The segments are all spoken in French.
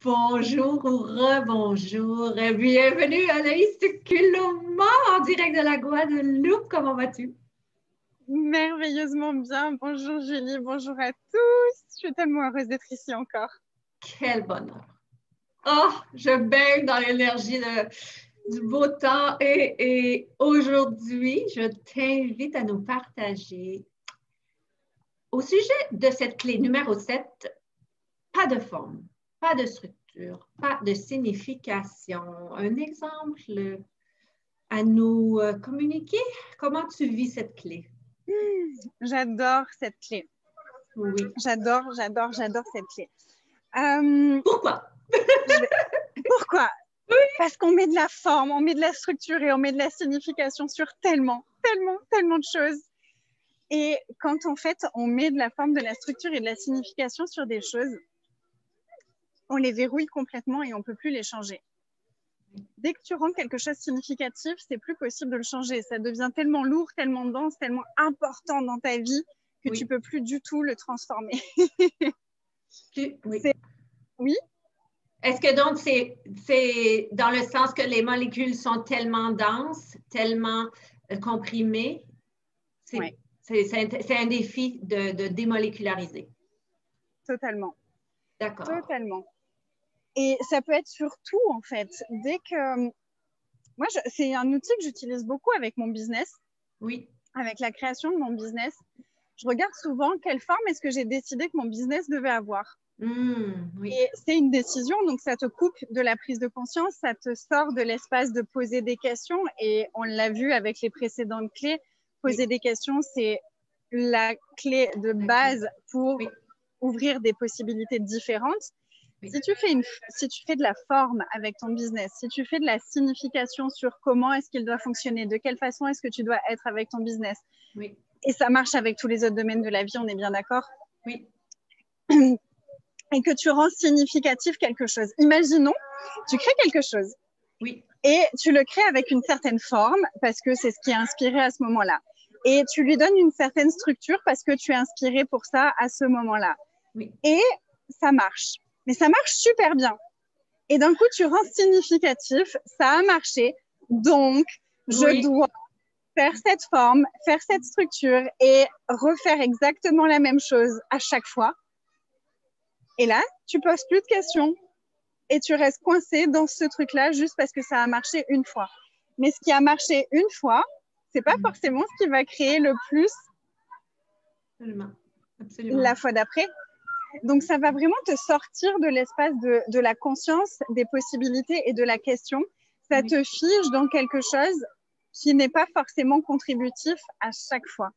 Bonjour ou rebonjour. Bienvenue Anaïs Culoma en direct de la Guadeloupe. Comment vas-tu? Merveilleusement bien. Bonjour Julie, bonjour à tous. Je suis tellement heureuse d'être ici encore. Quel bonheur. Oh, je baigne dans l'énergie du beau temps et aujourd'hui, je t'invite à nous partager au sujet de cette clé numéro 7, pas de forme, pas de structure, pas de signification. Un exemple à nous communiquer? Comment tu vis cette clé? J'adore cette clé. Oui. J'adore cette clé. Pourquoi? Pourquoi? Parce qu'on met de la forme, on met de la structure et on met de la signification sur tellement de choses. Et quand en fait, on met de la forme, de la structure et de la signification sur des choses, on les verrouille complètement et on ne peut plus les changer. Dès que tu rends quelque chose significatif, c'est plus possible de le changer. Ça devient tellement lourd, tellement dense, tellement important dans ta vie que tu peux plus du tout le transformer. Oui. Oui. Est-ce que donc c'est dans le sens que les molécules sont tellement denses, tellement comprimées? Ouais. C'est un défi de démoléculariser. Totalement. D'accord. Totalement. Et ça peut être surtout, en fait, dès que... Moi, c'est un outil que j'utilise beaucoup avec mon business. Oui. Avec la création de mon business. Je regarde souvent quelle forme est-ce que j'ai décidé que mon business devait avoir. Oui. Et c'est une décision, donc ça te coupe de la prise de conscience, ça te sort de l'espace de poser des questions. Et on l'a vu avec les précédentes clés, poser des questions, c'est la clé de base pour ouvrir des possibilités différentes. Si tu fais de la forme avec ton business, si tu fais de la signification sur comment est-ce qu'il doit fonctionner, de quelle façon est-ce que tu dois être avec ton business, et ça marche avec tous les autres domaines de la vie, on est bien d'accord? Oui. Et que tu rends significatif quelque chose. Imaginons, tu crées quelque chose. Oui. Et tu le crées avec une certaine forme parce que c'est ce qui est inspiré à ce moment-là. Et tu lui donnes une certaine structure parce que tu es inspiré pour ça à ce moment-là. Oui. Et ça marche. Mais ça marche super bien. Et d'un coup, tu rends significatif, ça a marché, donc je dois faire cette forme, faire cette structure et refaire exactement la même chose à chaque fois. Et là, tu poses plus de questions et tu restes coincé dans ce truc-là juste parce que ça a marché une fois. Mais ce qui a marché une fois, c'est pas forcément ce qui va créer le plus la fois d'après. Donc, ça va vraiment te sortir de l'espace de la conscience, des possibilités et de la question. Ça te fige dans quelque chose qui n'est pas forcément contributif à chaque fois.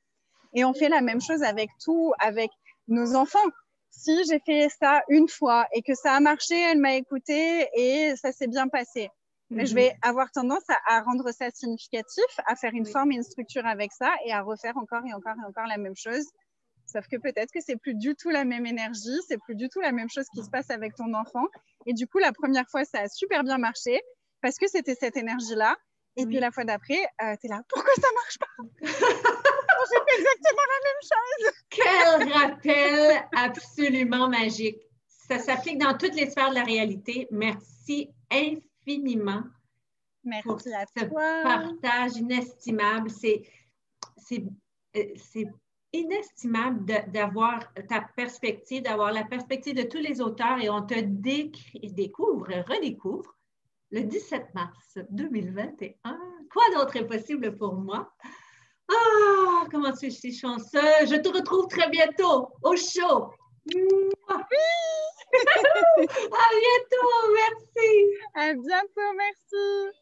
Et on fait la même chose avec tout, avec nos enfants. Si j'ai fait ça une fois et que ça a marché, elle m'a écouté et ça s'est bien passé, je vais avoir tendance à rendre ça significatif, à faire une forme et une structure avec ça et à refaire encore et encore et encore la même chose. Sauf que peut-être que c'est plus du tout la même énergie, c'est plus du tout la même chose qui se passe avec ton enfant. Et du coup, la première fois, ça a super bien marché parce que c'était cette énergie-là. Et puis la fois d'après, tu es là, pourquoi ça marche pas? J'ai fait exactement la même chose. Quel rappel absolument magique. Ça s'applique dans toutes les sphères de la réalité. Merci infiniment. Merci pour à ce toi. partage inestimable. C'est inestimable d'avoir ta perspective, d'avoir la perspective de tous les auteurs et on te redécouvre le 17 mars 2021. Quoi d'autre est possible pour moi? Ah, comment tu es si chanceuse. Je te retrouve très bientôt au show. À bientôt, merci. À bientôt, merci.